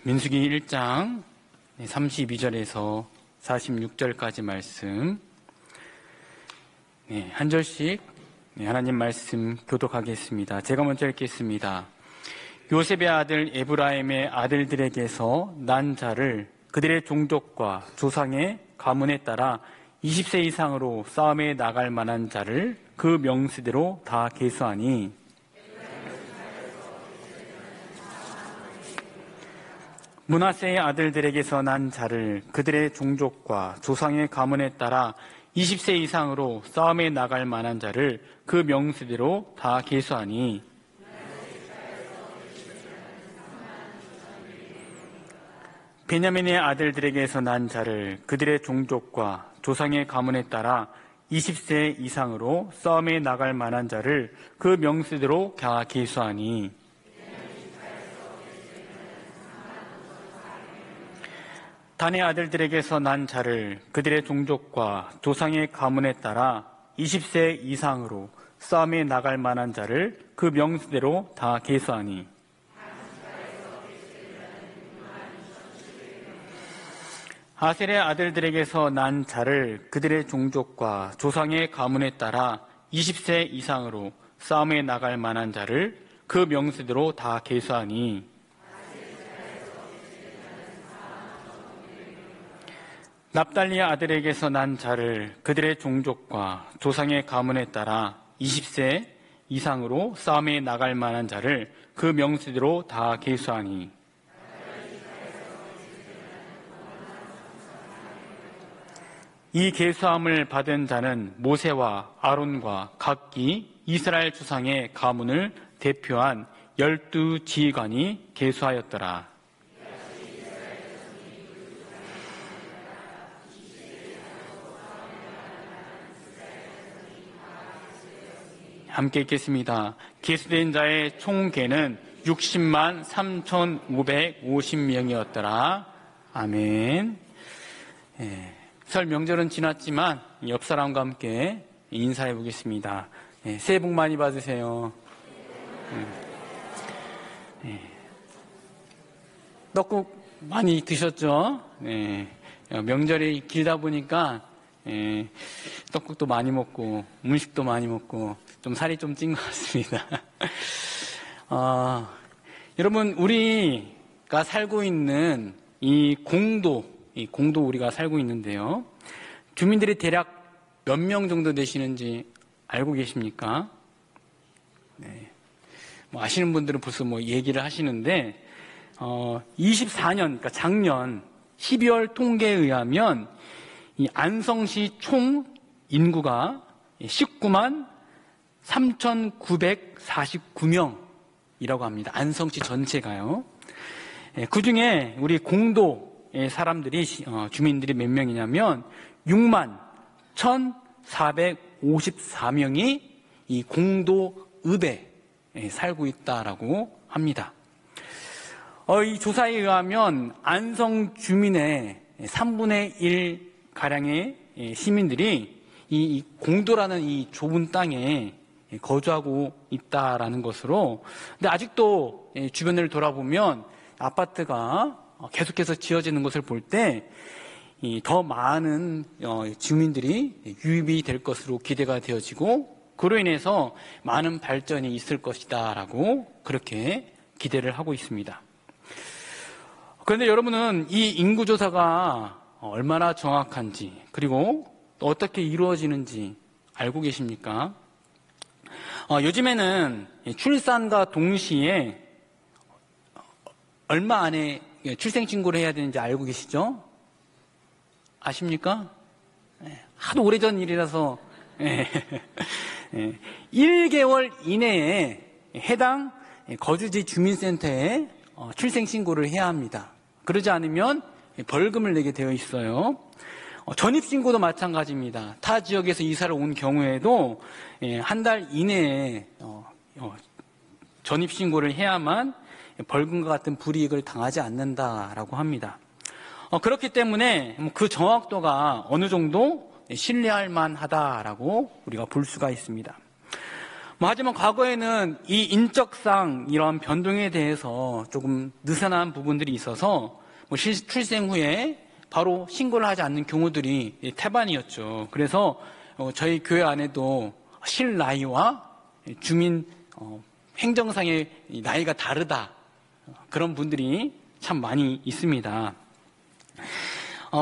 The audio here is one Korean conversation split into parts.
민수기 1장 32절에서 46절까지 말씀 한 절씩 하나님 말씀 교독하겠습니다. 제가 먼저 읽겠습니다. 요셉의 아들 에브라임의 아들들에게서 난 자를 그들의 종족과 조상의 가문에 따라 20세 이상으로 싸움에 나갈 만한 자를 그 명수대로 다 계수하니 므낫세의 아들들에게서 난 자를 그들의 종족과 조상의 가문에 따라 20세 이상으로 싸움에 나갈 만한 자를 그 명수대로 다 계수하니 베냐민의 아들들에게서 난 자를 그들의 종족과 조상의 가문에 따라 20세 이상으로 싸움에 나갈 만한 자를 그 명수대로 다 계수하니 단의 아들들에게서 난 자를 그들의 종족과 조상의 가문에 따라 20세 이상으로 싸움에 나갈 만한 자를 그 명수대로 다 계수하니 아셀의 아들들에게서 난 자를 그들의 종족과 조상의 가문에 따라 20세 이상으로 싸움에 나갈 만한 자를 그 명수대로 다 계수하니 납달리의 아들에게서 난 자를 그들의 종족과 조상의 가문에 따라 20세 이상으로 싸움에 나갈 만한 자를 그 명수대로 다 계수하니 이 계수함을 받은 자는 모세와 아론과 각기 이스라엘 조상의 가문을 대표한 12지휘관이 계수하였더라. 함께 읽겠습니다. 계수된 자의 총계는 60만 3,550명이었더라. 아멘. 설 명절은 지났지만 옆 사람과 함께 인사해 보겠습니다. 새해 복 많이 받으세요. 떡국 많이 드셨죠? 명절이 길다 보니까 떡국도 많이 먹고 음식도 많이 먹고 좀 살이 좀 찐 것 같습니다. 여러분, 우리가 살고 있는 이 공도 우리가 살고 있는데요. 주민들이 대략 몇 명 정도 되시는지 알고 계십니까? 네. 아시는 분들은 벌써 얘기를 하시는데, 24년, 그러니까 작년 12월 통계에 의하면 이 안성시 총 인구가 19만 3,949명이라고 합니다. 안성시 전체가요. 그 중에 우리 공도의 사람들이, 주민들이 몇 명이냐면 6만 1,454명이 이 공도읍에 살고 있다라고 합니다. 이 조사에 의하면 안성 주민의 3분의 1 가량의 시민들이 이 공도라는 이 좁은 땅에 거주하고 있다라는 것으로, 근데 아직도 주변을 돌아보면 아파트가 계속해서 지어지는 것을 볼 때 더 많은 주민들이 유입이 될 것으로 기대가 되어지고, 그로 인해서 많은 발전이 있을 것이다라고 그렇게 기대를 하고 있습니다. 그런데 여러분은 이 인구조사가 얼마나 정확한지, 그리고 또 어떻게 이루어지는지 알고 계십니까? 요즘에는 출산과 동시에 얼마 안에 출생신고를 해야 되는지 알고 계시죠? 아십니까? 하도 오래전 일이라서 1개월 이내에 해당 거주지 주민센터에 출생신고를 해야 합니다. 그러지 않으면 벌금을 내게 되어 있어요. 전입신고도 마찬가지입니다. 타 지역에서 이사를 온 경우에도 한 달 이내에 전입신고를 해야만 벌금과 같은 불이익을 당하지 않는다라고 합니다. 그렇기 때문에 그 정확도가 어느 정도 신뢰할 만하다라고 우리가 볼 수가 있습니다. 하지만 과거에는 이 인적상 이런 변동에 대해서 조금 느슨한 부분들이 있어서 출생 후에 바로 신고를 하지 않는 경우들이 태반이었죠. 그래서 저희 교회 안에도 실 나이와 주민 행정상의 나이가 다르다, 그런 분들이 참 많이 있습니다.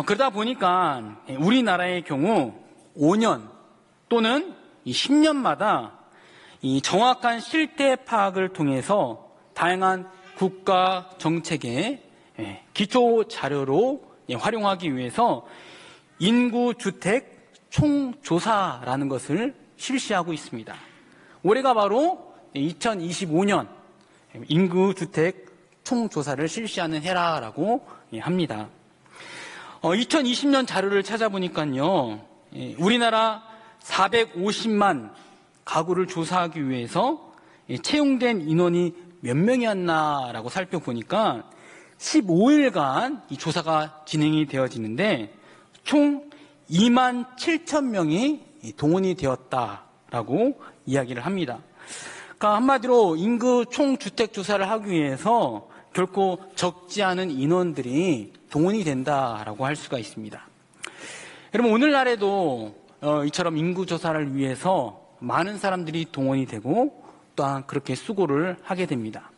그러다 보니까 우리나라의 경우 5년 또는 10년마다 이 정확한 실태 파악을 통해서 다양한 국가 정책의 기초 자료로 활용하기 위해서 인구주택 총조사라는 것을 실시하고 있습니다. 올해가 바로 2025년 인구주택 총조사를 실시하는 해라라고 합니다. 2020년 자료를 찾아보니까요, 우리나라 450만 가구를 조사하기 위해서 채용된 인원이 몇 명이었나라고 살펴보니까 15일간 이 조사가 진행이 되어지는데 총 2만 7천 명이 동원이 되었다라고 이야기를 합니다. 그러니까 한마디로 인구 총주택 조사를 하기 위해서 결코 적지 않은 인원들이 동원이 된다라고 할 수가 있습니다. 여러분, 오늘날에도 이처럼 인구 조사를 위해서 많은 사람들이 동원이 되고 또한 그렇게 수고를 하게 됩니다.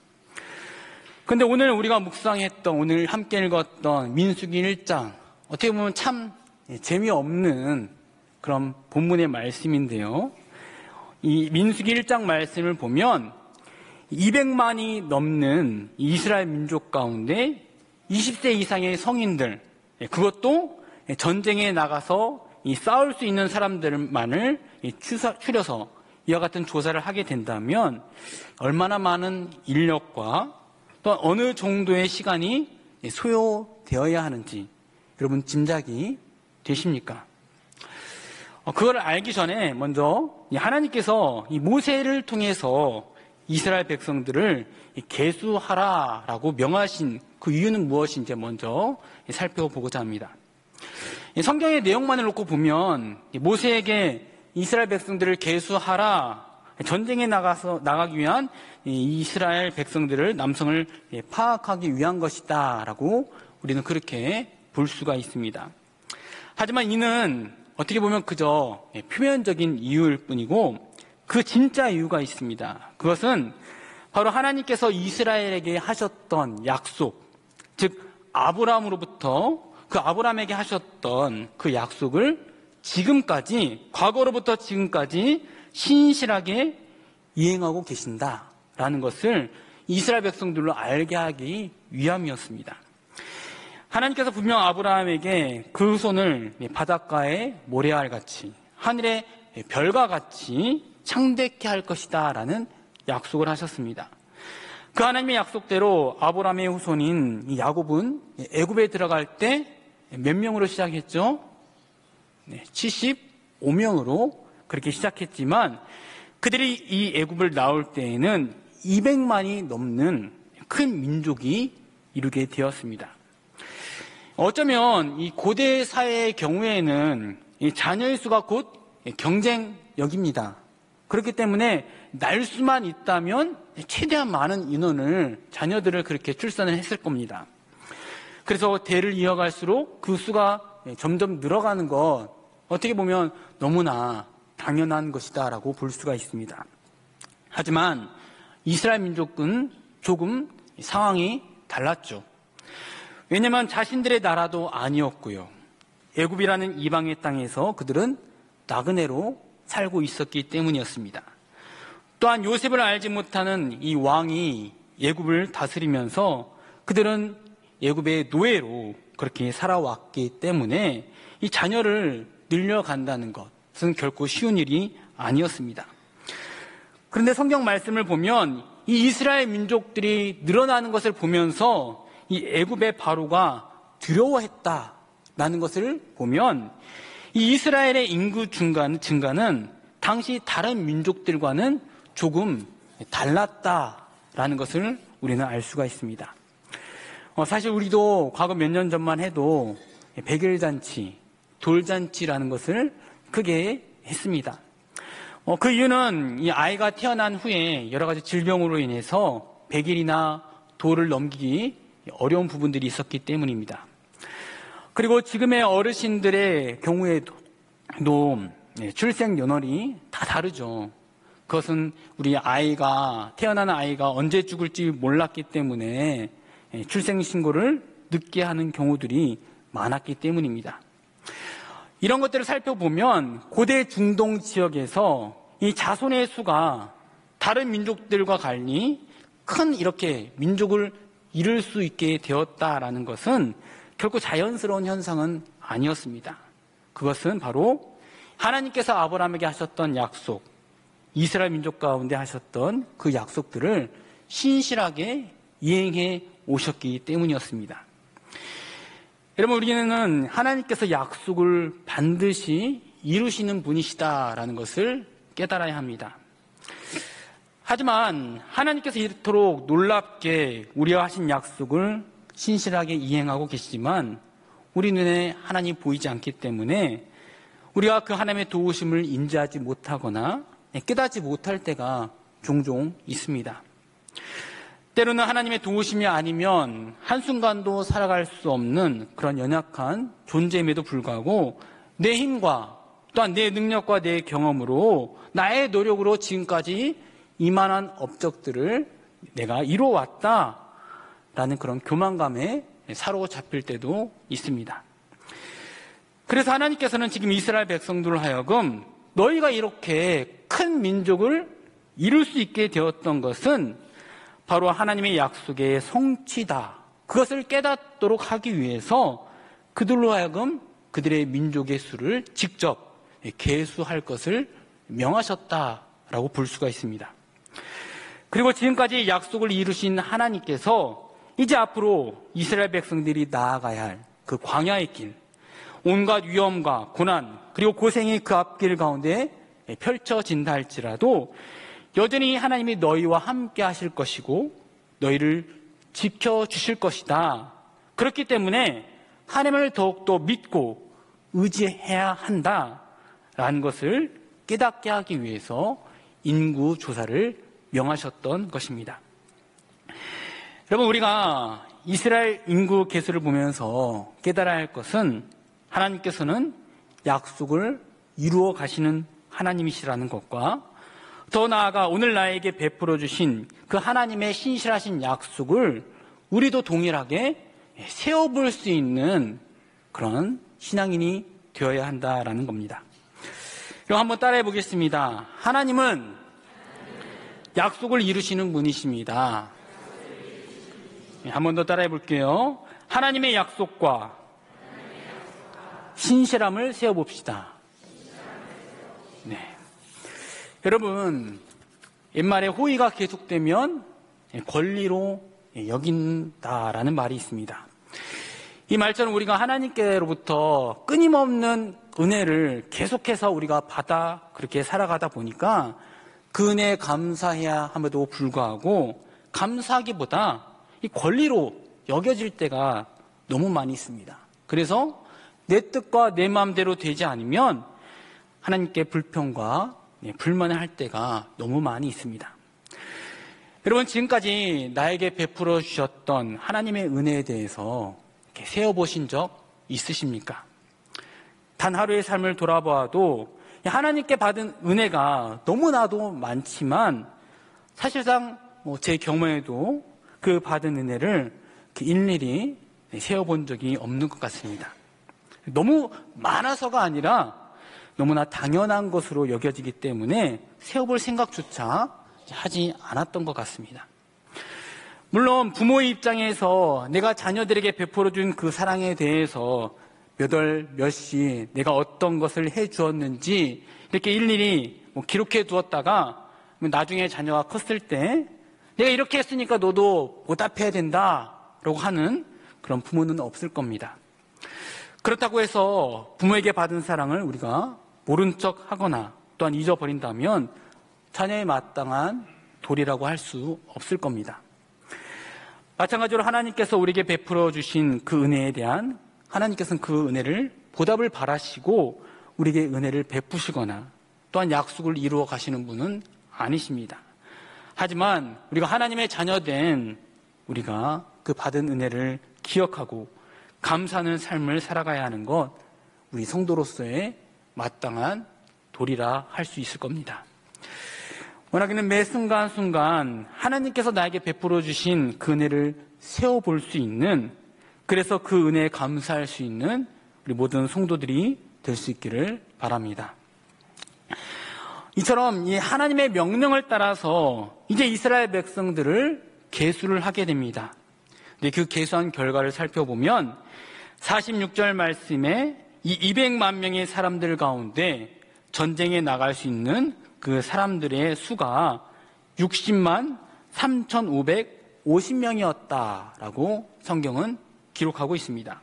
그런데 오늘 우리가 묵상했던, 오늘 함께 읽었던 민수기 1장, 어떻게 보면 참 재미없는 그런 본문의 말씀인데요. 이 민수기 1장 말씀을 보면 200만이 넘는 이스라엘 민족 가운데 20세 이상의 성인들, 그것도 전쟁에 나가서 싸울 수 있는 사람들만을 추려서 이와 같은 조사를 하게 된다면 얼마나 많은 인력과 또 어느 정도의 시간이 소요되어야 하는지 여러분 짐작이 되십니까? 그걸 알기 전에 먼저 하나님께서 이 모세를 통해서 이스라엘 백성들을 계수하라라고 명하신 그 이유는 무엇인지 먼저 살펴보고자 합니다. 성경의 내용만을 놓고 보면 모세에게 이스라엘 백성들을 계수하라, 전쟁에 나가기 위한 이스라엘 백성들을, 남성을 파악하기 위한 것이다 라고 우리는 그렇게 볼 수가 있습니다. 하지만 이는 어떻게 보면 그저 표면적인 이유일 뿐이고 그 진짜 이유가 있습니다. 그것은 바로 하나님께서 이스라엘에게 하셨던 약속, 즉 아브라함으로부터 그 아브라함에게 하셨던 그 약속을 지금까지, 과거로부터 지금까지 신실하게 이행하고 계신다라는 것을 이스라엘 백성들로 알게 하기 위함이었습니다. 하나님께서 분명 아브라함에게 그 손을 바닷가의 모래알같이, 하늘의 별과 같이 창대케 할 것이다 라는 약속을 하셨습니다. 그 하나님의 약속대로 아브라함의 후손인 이 야곱은 애굽에 들어갈 때 몇 명으로 시작했죠? 75명으로 그렇게 시작했지만 그들이 이 애굽을 나올 때에는 200만이 넘는 큰 민족이 이루게 되었습니다. 어쩌면 이 고대 사회의 경우에는 이 자녀의 수가 곧 경쟁력입니다. 그렇기 때문에 날 수만 있다면 최대한 많은 인원을, 자녀들을 그렇게 출산을 했을 겁니다. 그래서 대를 이어갈수록 그 수가 점점 늘어가는 것, 어떻게 보면 너무나 당연한 것이다라고 볼 수가 있습니다. 하지만 이스라엘 민족은 조금 상황이 달랐죠. 왜냐하면 자신들의 나라도 아니었고요. 애굽이라는 이방의 땅에서 그들은 나그네로 살고 있었기 때문이었습니다. 또한 요셉을 알지 못하는 이 왕이 애굽을 다스리면서 그들은 애굽의 노예로 그렇게 살아왔기 때문에 이 자녀를 늘려간다는 것은 결코 쉬운 일이 아니었습니다. 그런데 성경 말씀을 보면 이 이스라엘 민족들이 늘어나는 것을 보면서 이 애굽의 바로가 두려워했다라는 것을 보면 이 이스라엘의 인구 증가는 당시 다른 민족들과는 조금 달랐다라는 것을 우리는 알 수가 있습니다. 사실 우리도 과거 몇 년 전만 해도 백일잔치, 돌잔치라는 것을 크게 했습니다. 그 이유는 이 아이가 태어난 후에 여러 가지 질병으로 인해서 100일이나 도를 넘기기 어려운 부분들이 있었기 때문입니다. 그리고 지금의 어르신들의 경우에도 출생 연월이 다 다르죠. 그것은 우리 태어나는 아이가 언제 죽을지 몰랐기 때문에 출생신고를 늦게 하는 경우들이 많았기 때문입니다. 이런 것들을 살펴보면 고대 중동 지역에서 이 자손의 수가 다른 민족들과 달리 큰 이렇게 민족을 이룰 수 있게 되었다라는 것은 결코 자연스러운 현상은 아니었습니다. 그것은 바로 하나님께서 아브라함에게 하셨던 약속, 이스라엘 민족 가운데 하셨던 그 약속들을 신실하게 이행해 오셨기 때문이었습니다. 여러분, 우리는 하나님께서 약속을 반드시 이루시는 분이시다라는 것을 깨달아야 합니다. 하지만 하나님께서 이토록 놀랍게 우리와 하신 약속을 신실하게 이행하고 계시지만 우리 눈에 하나님이 보이지 않기 때문에 우리가 그 하나님의 도우심을 인지하지 못하거나 깨닫지 못할 때가 종종 있습니다. 때로는 하나님의 도우심이 아니면 한순간도 살아갈 수 없는 그런 연약한 존재임에도 불구하고 내 힘과 또한 내 능력과 내 경험으로 나의 노력으로 지금까지 이만한 업적들을 내가 이루어왔다라는 그런 교만감에 사로잡힐 때도 있습니다. 그래서 하나님께서는 지금 이스라엘 백성들을 하여금 너희가 이렇게 큰 민족을 이룰 수 있게 되었던 것은 바로 하나님의 약속의 성취다. 그것을 깨닫도록 하기 위해서 그들로 하여금 그들의 민족의 수를 직접 계수할 것을 명하셨다라고 볼 수가 있습니다. 그리고 지금까지 약속을 이루신 하나님께서 이제 앞으로 이스라엘 백성들이 나아가야 할 그 광야의 길, 온갖 위험과 고난 그리고 고생이 그 앞길 가운데 펼쳐진다 할지라도 여전히 하나님이 너희와 함께 하실 것이고 너희를 지켜주실 것이다. 그렇기 때문에 하나님을 더욱더 믿고 의지해야 한다라는 것을 깨닫게 하기 위해서 인구조사를 명하셨던 것입니다. 여러분, 우리가 이스라엘 인구 개수를 보면서 깨달아야 할 것은 하나님께서는 약속을 이루어 가시는 하나님이시라는 것과 더 나아가 오늘 나에게 베풀어 주신 그 하나님의 신실하신 약속을 우리도 동일하게 세워볼 수 있는 그런 신앙인이 되어야 한다라는 겁니다. 그럼 한번 따라해 보겠습니다. 하나님은 약속을 이루시는 분이십니다. 한 번 더 따라해 볼게요. 하나님의 약속과 신실함을 세워봅시다. 네. 여러분, 옛말에 호의가 계속되면 권리로 여긴다라는 말이 있습니다. 이 말처럼 우리가 하나님께로부터 끊임없는 은혜를 계속해서 우리가 받아 그렇게 살아가다 보니까 그 은혜에 감사해야 함에도 불구하고 감사하기보다 이 권리로 여겨질 때가 너무 많이 있습니다. 그래서 내 뜻과 내 마음대로 되지 않으면 하나님께 불평과 불만을 할 때가 너무 많이 있습니다. 여러분, 지금까지 나에게 베풀어 주셨던 하나님의 은혜에 대해서 이렇게 세어보신 적 있으십니까? 단 하루의 삶을 돌아보아도 하나님께 받은 은혜가 너무나도 많지만 사실상 제 경우에도 그 받은 은혜를 일일이 세어본 적이 없는 것 같습니다. 너무 많아서가 아니라 너무나 당연한 것으로 여겨지기 때문에 세어볼 생각조차 하지 않았던 것 같습니다. 물론 부모의 입장에서 내가 자녀들에게 베풀어준 그 사랑에 대해서 몇 월 몇 시 내가 어떤 것을 해주었는지 이렇게 일일이 기록해 두었다가 나중에 자녀가 컸을 때 내가 이렇게 했으니까 너도 보답해야 된다라고 하는 그런 부모는 없을 겁니다. 그렇다고 해서 부모에게 받은 사랑을 우리가 모른 척 하거나 또한 잊어버린다면 자녀에 마땅한 도리라고 할 수 없을 겁니다. 마찬가지로 하나님께서 우리에게 베풀어 주신 그 은혜에 대한 하나님께서는 그 은혜를 보답을 바라시고 우리에게 은혜를 베푸시거나 또한 약속을 이루어 가시는 분은 아니십니다. 하지만 우리가 하나님의 자녀된 우리가 그 받은 은혜를 기억하고 감사하는 삶을 살아가야 하는 것, 우리 성도로서의 마땅한 도리라 할 수 있을 겁니다. 워낙에는 매 순간순간 하나님께서 나에게 베풀어 주신 그 은혜를 세워볼 수 있는, 그래서 그 은혜에 감사할 수 있는 우리 모든 성도들이 될 수 있기를 바랍니다. 이처럼 이 하나님의 명령을 따라서 이제 이스라엘 백성들을 계수를 하게 됩니다. 근데 그 계수한 결과를 살펴보면 46절 말씀에 이 200만 명의 사람들 가운데 전쟁에 나갈 수 있는 그 사람들의 수가 60만 3,550명이었다라고 성경은 기록하고 있습니다.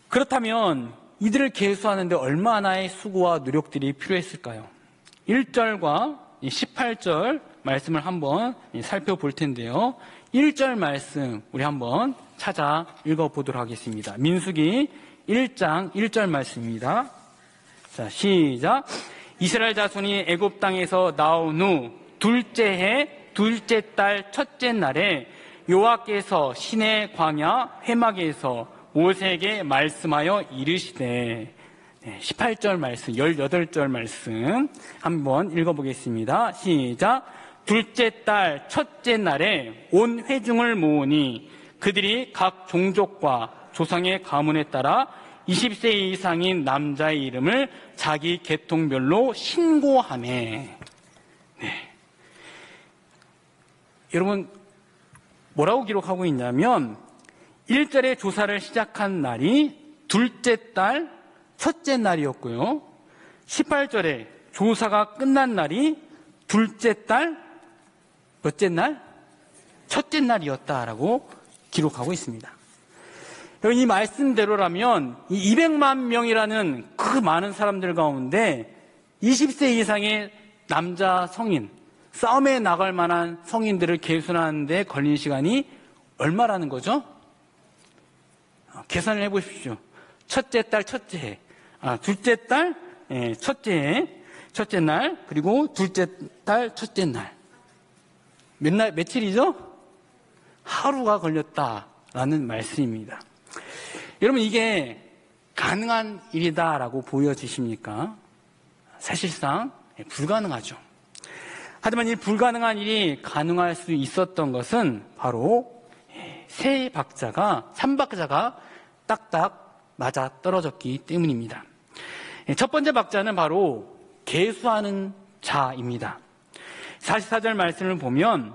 그렇다면 이들을 계수하는데 얼마나의 수고와 노력들이 필요했을까요? 1절과 18절 말씀을 한번 살펴볼 텐데요. 1절 말씀 우리 한번 찾아 읽어보도록 하겠습니다. 민수기 1장 1절 말씀입니다. 자, 시작. 이스라엘 자손이 애굽 땅에서 나온 후 둘째 해 둘째 달 첫째 날에 여호와께서 시내 광야 회막에서 모세에게 말씀하여 이르시되, 18절 말씀, 18절 말씀 한번 읽어보겠습니다. 시작. 둘째 달 첫째 날에 온 회중을 모으니 그들이 각 종족과 조상의 가문에 따라 20세 이상인 남자의 이름을 자기 계통별로 신고하매. 네. 여러분, 뭐라고 기록하고 있냐면 1절에 조사를 시작한 날이 둘째 달 첫째 날이었고요. 18절에 조사가 끝난 날이 둘째 달 몇째 날? 첫째 날이었다라고 기록하고 있습니다. 이 말씀대로라면 이 200만 명이라는 그 많은 사람들 가운데 20세 이상의 남자 성인, 싸움에 나갈 만한 성인들을 계산하는 데 걸린 시간이 얼마라는 거죠? 계산을 해보십시오. 첫째 달 첫째 해, 둘째 달 첫째 해, 첫째 날, 그리고 둘째 달 첫째 날. 며칠이죠? 하루가 걸렸다라는 말씀입니다. 여러분, 이게 가능한 일이다라고 보여지십니까? 사실상 불가능하죠. 하지만 이 불가능한 일이 가능할 수 있었던 것은 바로 세 박자가, 3박자가 딱딱 맞아 떨어졌기 때문입니다. 첫 번째 박자는 바로 계수하는 자입니다. 44절 말씀을 보면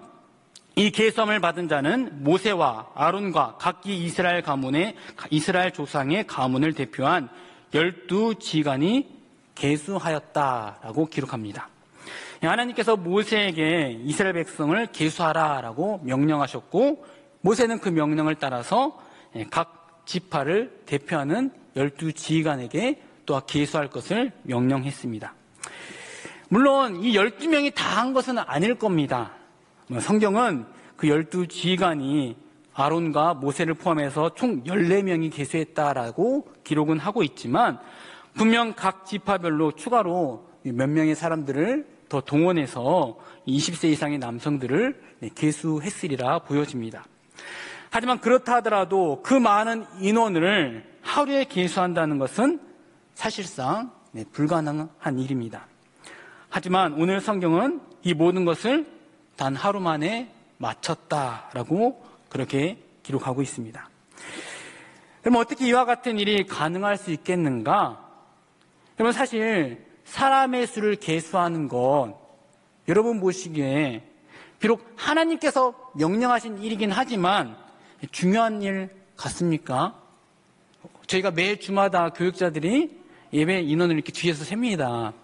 이 계수함을 받은 자는 모세와 아론과 각기 이스라엘 가문의, 이스라엘 조상의 가문을 대표한 12지간이 계수하였다라고 기록합니다. 하나님께서 모세에게 이스라엘 백성을 계수하라라고 명령하셨고, 모세는 그 명령을 따라서 각 지파를 대표하는 12지간에게 또한 계수할 것을 명령했습니다. 물론 이 12명이 다 한 것은 아닐 겁니다. 성경은 그 12지간이 아론과 모세를 포함해서 총 14명이 계수했다라고 기록은 하고 있지만, 분명 각 지파별로 추가로 몇 명의 사람들을 더 동원해서 20세 이상의 남성들을 계수했으리라 보여집니다. 하지만 그렇다 하더라도 그 많은 인원을 하루에 계수한다는 것은 사실상 불가능한 일입니다. 하지만 오늘 성경은 이 모든 것을 단 하루 만에 마쳤다라고 그렇게 기록하고 있습니다. 그럼 어떻게 이와 같은 일이 가능할 수 있겠는가? 여러분, 사실 사람의 수를 계수하는 것, 여러분 보시기에 비록 하나님께서 명령하신 일이긴 하지만 중요한 일 같습니까? 저희가 매 주마다 교육자들이 예배 인원을 이렇게 뒤에서 셉니다.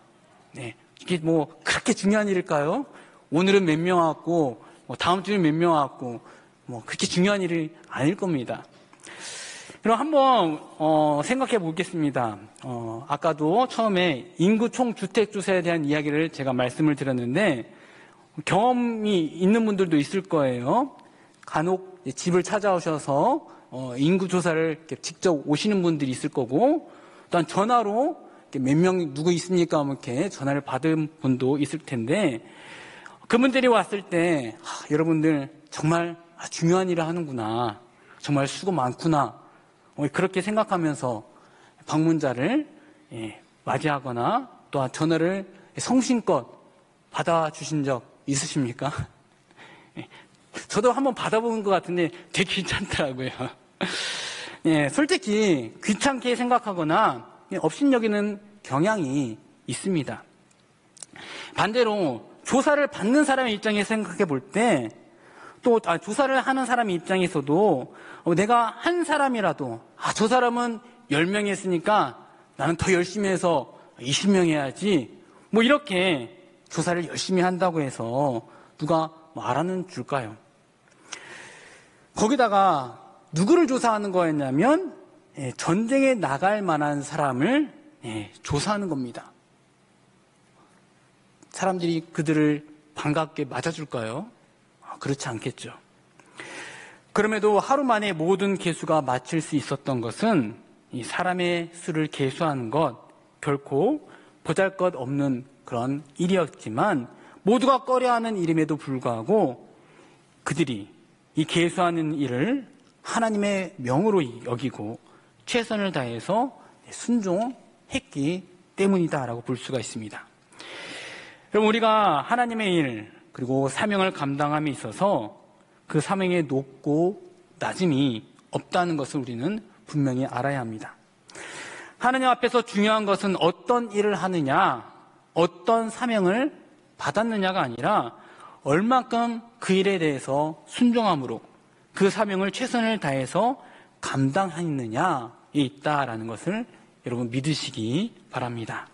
네, 이게 뭐 그렇게 중요한 일일까요? 오늘은 몇 명 왔고, 다음 주에 몇 명 왔고, 그렇게 중요한 일이 아닐 겁니다. 그럼 한번 생각해 보겠습니다. 아까도 처음에 인구 총 주택 조사에 대한 이야기를 제가 말씀을 드렸는데, 경험이 있는 분들도 있을 거예요. 간혹 집을 찾아오셔서 인구 조사를 직접 오시는 분들이 있을 거고, 또한 전화로 몇 명 누구 있습니까? 이렇게 전화를 받은 분도 있을 텐데 그분들이 왔을 때 여러분들 정말 중요한 일을 하는구나. 정말 수고 많구나. 그렇게 생각하면서 방문자를 맞이하거나 또한 전화를 성심껏 받아주신 적 있으십니까? 저도 한번 받아본 것 같은데 되게 귀찮더라고요. 솔직히 귀찮게 생각하거나 업신여기는 경향이 있습니다. 반대로 조사를 받는 사람의 입장에서 생각해 볼 때 또 조사를 하는 사람의 입장에서도 내가 한 사람이라도 저 사람은 10명 했으니까 나는 더 열심히 해서 20명 해야지 이렇게 조사를 열심히 한다고 해서 누가 알아는 줄까요? 거기다가 누구를 조사하는 거였냐면 전쟁에 나갈 만한 사람을 조사하는 겁니다. 사람들이 그들을 반갑게 맞아줄까요? 그렇지 않겠죠. 그럼에도 하루 만에 모든 계수가 마칠 수 있었던 것은 이 사람의 수를 계수하는 것 결코 보잘것없는 그런 일이었지만 모두가 꺼려하는 일임에도 불구하고 그들이 이 계수하는 일을 하나님의 명으로 여기고 최선을 다해서 순종했기 때문이다라고 볼 수가 있습니다. 그럼 우리가 하나님의 일 그리고 사명을 감당함에 있어서 그 사명의 높고 낮음이 없다는 것을 우리는 분명히 알아야 합니다. 하나님 앞에서 중요한 것은 어떤 일을 하느냐, 어떤 사명을 받았느냐가 아니라 얼만큼 그 일에 대해서 순종함으로 그 사명을 최선을 다해서 감당하느냐에 있다라는 것을 여러분 믿으시기 바랍니다.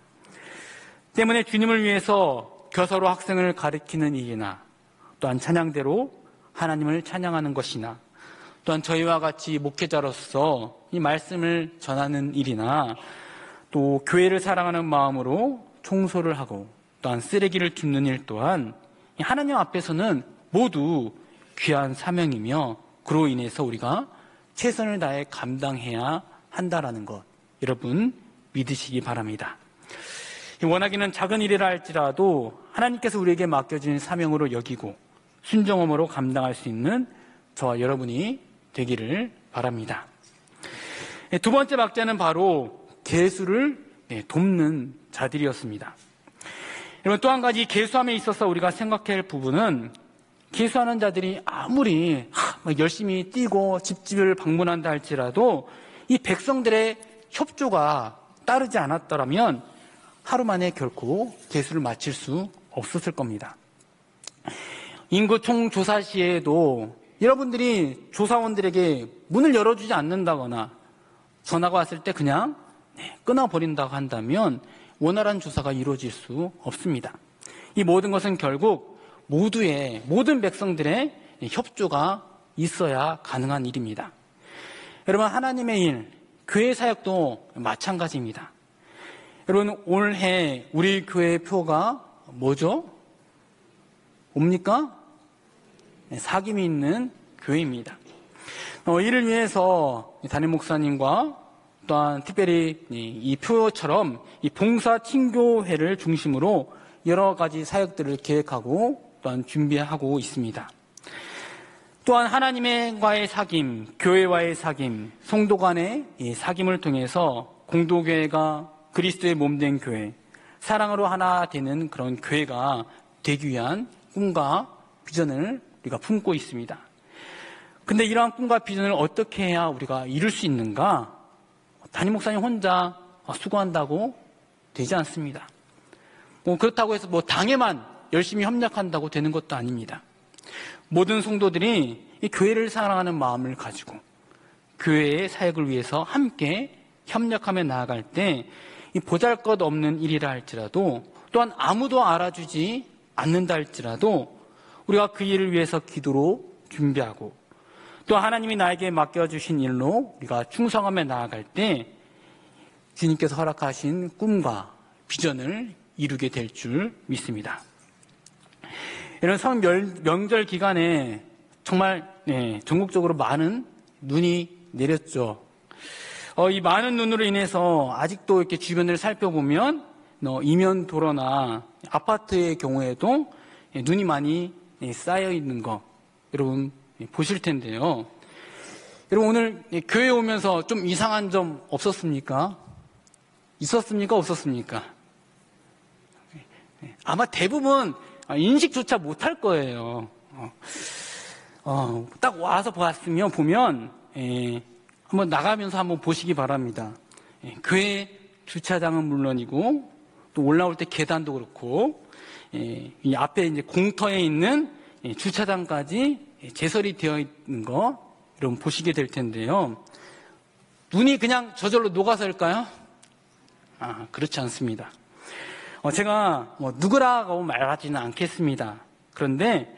때문에 주님을 위해서 교사로 학생을 가르치는 일이나 또한 찬양대로 하나님을 찬양하는 것이나 또한 저희와 같이 목회자로서 이 말씀을 전하는 일이나 또 교회를 사랑하는 마음으로 청소를 하고 또한 쓰레기를 줍는 일 또한 하나님 앞에서는 모두 귀한 사명이며 그로 인해서 우리가 최선을 다해 감당해야 한다라는 것 여러분 믿으시기 바랍니다. 원하기는 작은 일이라 할지라도 하나님께서 우리에게 맡겨진 사명으로 여기고 순종함으로 감당할 수 있는 저와 여러분이 되기를 바랍니다. 두 번째 박자는 바로 계수를 돕는 자들이었습니다. 여러분 또 한 가지 계수함에 있어서 우리가 생각해야 할 부분은 계수하는 자들이 아무리 열심히 뛰고 집집을 방문한다 할지라도 이 백성들의 협조가 따르지 않았더라면 하루 만에 결코 계수를 마칠 수 없었을 겁니다. 인구 총조사 시에도 여러분들이 조사원들에게 문을 열어주지 않는다거나 전화가 왔을 때 그냥 끊어버린다고 한다면 원활한 조사가 이루어질 수 없습니다. 이 모든 것은 결국 모든 백성들의 협조가 있어야 가능한 일입니다. 여러분 하나님의 일, 교회 사역도 마찬가지입니다. 여러분 올해 우리 교회 표가 뭐죠? 뭡니까? 사김이 있는 교회입니다. 이를 위해서 담임 목사님과 또한 특별히 이 표처럼 이 봉사 친교회를 중심으로 여러 가지 사역들을 계획하고 또한 준비하고 있습니다. 또한 하나님과의 사귐, 교회와의 사귐, 성도 간의 이 사귐을 통해서 공동교회가 그리스도의 몸된 교회, 사랑으로 하나 되는 그런 교회가 되기 위한 꿈과 비전을 우리가 품고 있습니다. 근데 이러한 꿈과 비전을 어떻게 해야 우리가 이룰 수 있는가? 담임 목사님 혼자 수고한다고 되지 않습니다. 그렇다고 해서 당에만 열심히 협력한다고 되는 것도 아닙니다. 모든 성도들이 이 교회를 사랑하는 마음을 가지고 교회의 사역을 위해서 함께 협력하며 나아갈 때 이 보잘것없는 일이라 할지라도 또한 아무도 알아주지 않는다 할지라도 우리가 그 일을 위해서 기도로 준비하고 또 하나님이 나에게 맡겨주신 일로 우리가 충성하며 나아갈 때 주님께서 허락하신 꿈과 비전을 이루게 될 줄 믿습니다. 이런 설 명절 기간에 정말 전국적으로 많은 눈이 내렸죠. 이 많은 눈으로 인해서 아직도 이렇게 주변을 살펴보면 이면 도로나 아파트의 경우에도 눈이 많이 쌓여 있는 거 여러분 보실 텐데요. 여러분 오늘 교회 오면서 좀 이상한 점 없었습니까? 있었습니까? 없었습니까? 아마 대부분 인식조차 못할 거예요. 딱 와서 보면 한번 나가면서 한번 보시기 바랍니다. 교회 주차장은 물론이고 또 올라올 때 계단도 그렇고 이 앞에 이제 공터에 있는 주차장까지 제설이 되어 있는 거 여러분 보시게 될 텐데요. 눈이 그냥 저절로 녹아서일까요? 그렇지 않습니다. 제가 누구라고 말하지는 않겠습니다. 그런데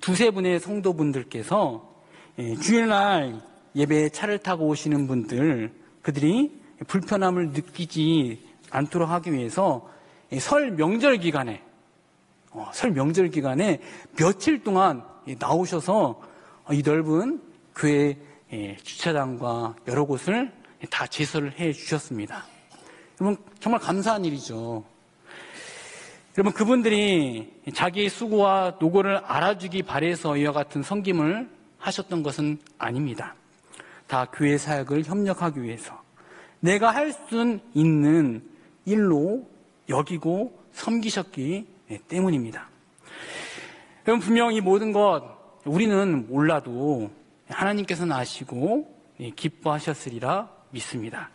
두세 분의 성도분들께서 주일날 예배에 차를 타고 오시는 분들, 그들이 불편함을 느끼지 않도록 하기 위해서 설 명절 기간에 며칠 동안 나오셔서 이 넓은 교회 주차장과 여러 곳을 다 제설을 해 주셨습니다. 여러분 정말 감사한 일이죠. 여러분 그분들이 자기의 수고와 노고를 알아주기 바래서 이와 같은 섬김을 하셨던 것은 아닙니다. 다 교회 사역을 협력하기 위해서 내가 할 수 있는 일로 여기고 섬기셨기 때문입니다. 여러분 분명 이 모든 것 우리는 몰라도 하나님께서는 아시고 기뻐하셨으리라 믿습니다.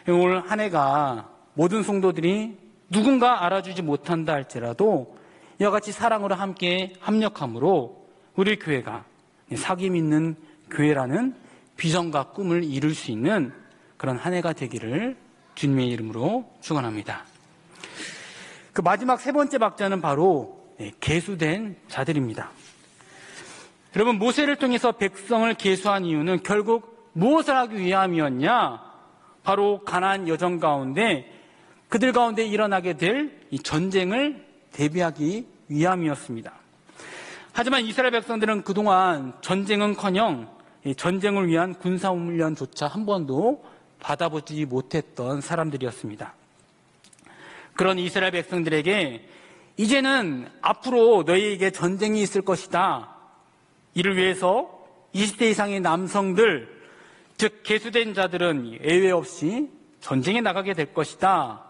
오늘 한 해가 모든 성도들이 누군가 알아주지 못한다 할지라도 이와 같이 사랑으로 함께 합력함으로 우리 교회가 사귐 있는 교회라는 비전과 꿈을 이룰 수 있는 그런 한 해가 되기를 주님의 이름으로 축원합니다. 그 마지막 세 번째 박자는 바로 계수된 자들입니다. 여러분 모세를 통해서 백성을 계수한 이유는 결국 무엇을 하기 위함이었냐? 바로 가나안 여정 가운데 그들 가운데 일어나게 될 이 전쟁을 대비하기 위함이었습니다. 하지만 이스라엘 백성들은 그동안 전쟁은커녕 전쟁을 위한 군사훈련조차 한 번도 받아보지 못했던 사람들이었습니다. 그런 이스라엘 백성들에게 이제는 앞으로 너희에게 전쟁이 있을 것이다. 이를 위해서 20대 이상의 남성들, 즉 계수된 자들은 예외 없이 전쟁에 나가게 될 것이다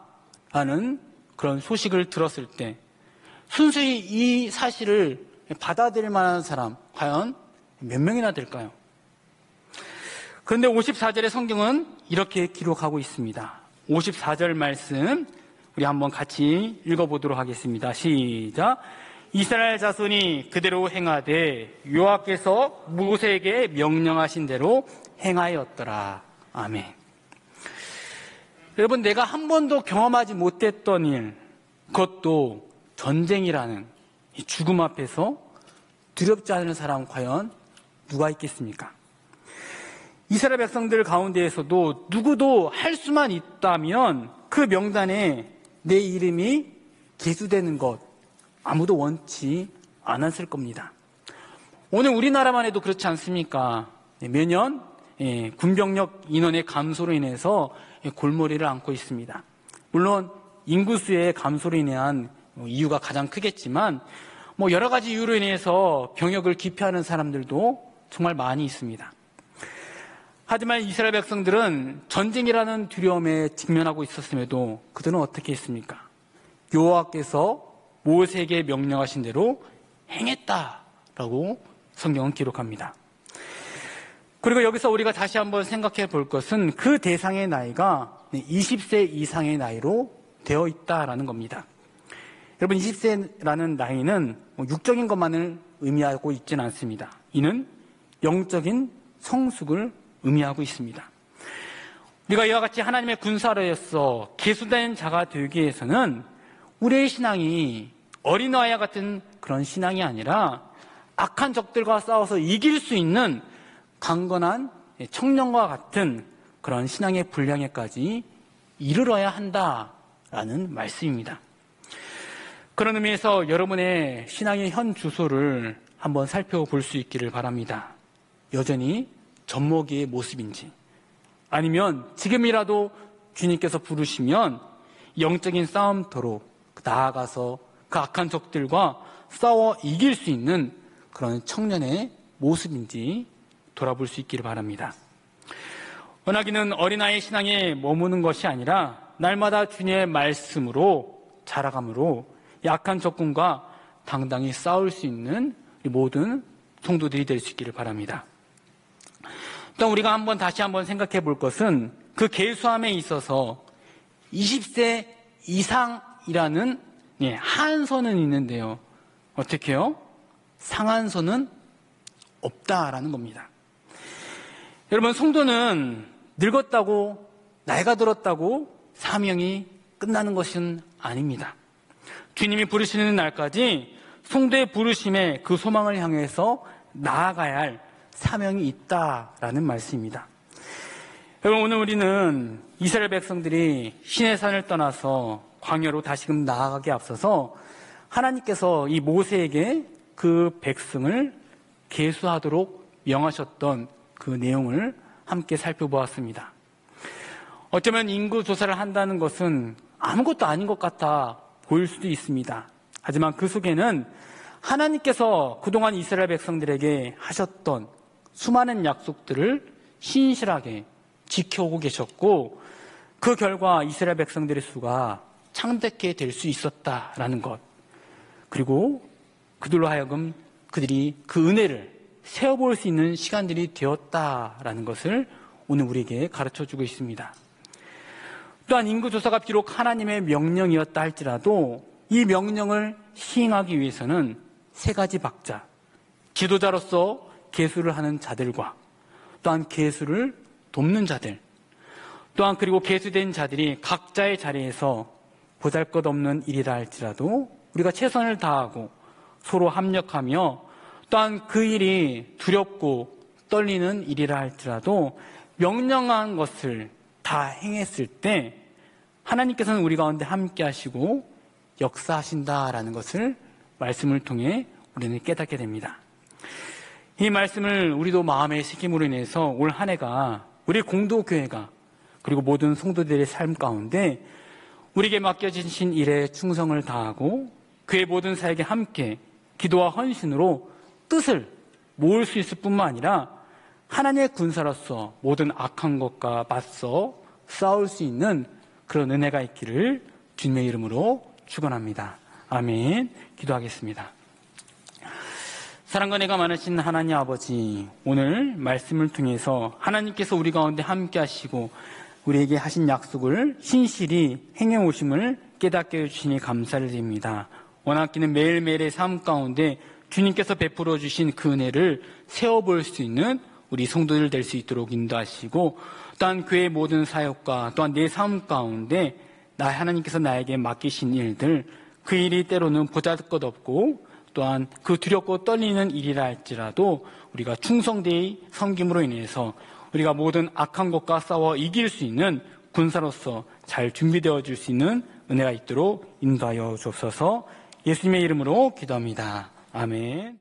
라는 그런 소식을 들었을 때 순수히 이 사실을 받아들일 만한 사람 과연 몇 명이나 될까요? 그런데 54절의 성경은 이렇게 기록하고 있습니다. 54절 말씀 우리 한번 같이 읽어보도록 하겠습니다. 시작. 이스라엘 자손이 그대로 행하되 여호와께서 모세에게 명령하신 대로 행하였더라. 아멘. 여러분 내가 한 번도 경험하지 못했던 일, 그것도 전쟁이라는 이 죽음 앞에서 두렵지 않은 사람 과연 누가 있겠습니까? 이스라엘 백성들 가운데에서도 누구도 할 수만 있다면 그 명단에 내 이름이 계수되는 것 아무도 원치 않았을 겁니다. 오늘 우리나라만 해도 그렇지 않습니까? 매년 군병력 인원의 감소로 인해서 골머리를 앓고 있습니다. 물론 인구수의 감소로 인한 이유가 가장 크겠지만 여러 가지 이유로 인해서 병역을 기피하는 사람들도 정말 많이 있습니다. 하지만 이스라엘 백성들은 전쟁이라는 두려움에 직면하고 있었음에도 그들은 어떻게 했습니까? 여호와께서 모세에게 명령하신 대로 행했다라고 성경은 기록합니다. 그리고 여기서 우리가 다시 한번 생각해 볼 것은 그 대상의 나이가 20세 이상의 나이로 되어 있다라는 겁니다. 여러분 20세라는 나이는 육적인 것만을 의미하고 있지는 않습니다. 이는 영적인 성숙을 의미하고 있습니다. 우리가 이와 같이 하나님의 군사로서 계수된 자가 되기 위해서는 우리의 신앙이 어린아이와 같은 그런 신앙이 아니라 악한 적들과 싸워서 이길 수 있는 강건한 청년과 같은 그런 신앙의 분량에까지 이르러야 한다라는 말씀입니다. 그런 의미에서 여러분의 신앙의 현 주소를 한번 살펴볼 수 있기를 바랍니다. 여전히 젖먹이의 모습인지 아니면 지금이라도 주님께서 부르시면 영적인 싸움터로 나아가서 그 악한 적들과 싸워 이길 수 있는 그런 청년의 모습인지 돌아볼 수 있기를 바랍니다. 원하기는 어린아이 신앙에 머무는 것이 아니라 날마다 주님의 말씀으로 자라감으로 약한 적군과 당당히 싸울 수 있는 모든 성도들이 될 수 있기를 바랍니다. 또 우리가 다시 한번 생각해 볼 것은 그 계수함에 있어서 20세 이상이라는 한선은 있는데요. 어떻게 해요? 상한선은 없다라는 겁니다. 여러분, 성도는 늙었다고, 나이가 들었다고 사명이 끝나는 것은 아닙니다. 주님이 부르시는 날까지 성도의 부르심에 그 소망을 향해서 나아가야 할 사명이 있다라는 말씀입니다. 여러분, 오늘 우리는 이스라엘 백성들이 시내산을 떠나서 광야로 다시금 나아가게 앞서서 하나님께서 이 모세에게 그 백성을 계수하도록 명하셨던 그 내용을 함께 살펴보았습니다. 어쩌면 인구 조사를 한다는 것은 아무것도 아닌 것 같아 보일 수도 있습니다. 하지만 그 속에는 하나님께서 그동안 이스라엘 백성들에게 하셨던 수많은 약속들을 신실하게 지켜오고 계셨고, 그 결과 이스라엘 백성들의 수가 창대케 될 수 있었다라는 것, 그리고 그들로 하여금 그들이 그 은혜를 세어볼 수 있는 시간들이 되었다라는 것을 오늘 우리에게 가르쳐주고 있습니다. 또한 인구조사가 비록 하나님의 명령이었다 할지라도 이 명령을 시행하기 위해서는 세 가지 박자, 지도자로서 계수를 하는 자들과 또한 계수를 돕는 자들, 또한 그리고 계수된 자들이 각자의 자리에서 보잘것없는 일이라 할지라도 우리가 최선을 다하고 서로 합력하며, 또한 그 일이 두렵고 떨리는 일이라 할지라도 명령한 것을 다 행했을 때 하나님께서는 우리 가운데 함께 하시고 역사하신다라는 것을 말씀을 통해 우리는 깨닫게 됩니다. 이 말씀을 우리도 마음의 새김으로 인해서 올 한 해가 우리 공동교회가 그리고 모든 성도들의 삶 가운데 우리에게 맡겨주신 일에 충성을 다하고 그의 모든 사역에 함께 기도와 헌신으로 뜻을 모을 수 있을 뿐만 아니라 하나님의 군사로서 모든 악한 것과 맞서 싸울 수 있는 그런 은혜가 있기를 주님의 이름으로 축원합니다. 아멘. 기도하겠습니다. 사랑과 은혜가 많으신 하나님 아버지, 오늘 말씀을 통해서 하나님께서 우리 가운데 함께 하시고 우리에게 하신 약속을 신실히 행해 오심을 깨닫게 해주시니 감사를 드립니다. 원하기는 매일매일의 삶 가운데 주님께서 베풀어 주신 그 은혜를 세워볼 수 있는 우리 성도들 될 수 있도록 인도하시고, 또한 교회의 모든 사역과 또한 내 삶 가운데 하나님께서 나에게 맡기신 일들, 그 일이 때로는 보잘것없고 또한 그 두렵고 떨리는 일이라 할지라도 우리가 충성되이 섬김으로 인해서 우리가 모든 악한 것과 싸워 이길 수 있는 군사로서 잘 준비되어 줄 수 있는 은혜가 있도록 인도하여 주옵소서. 예수님의 이름으로 기도합니다. 아멘.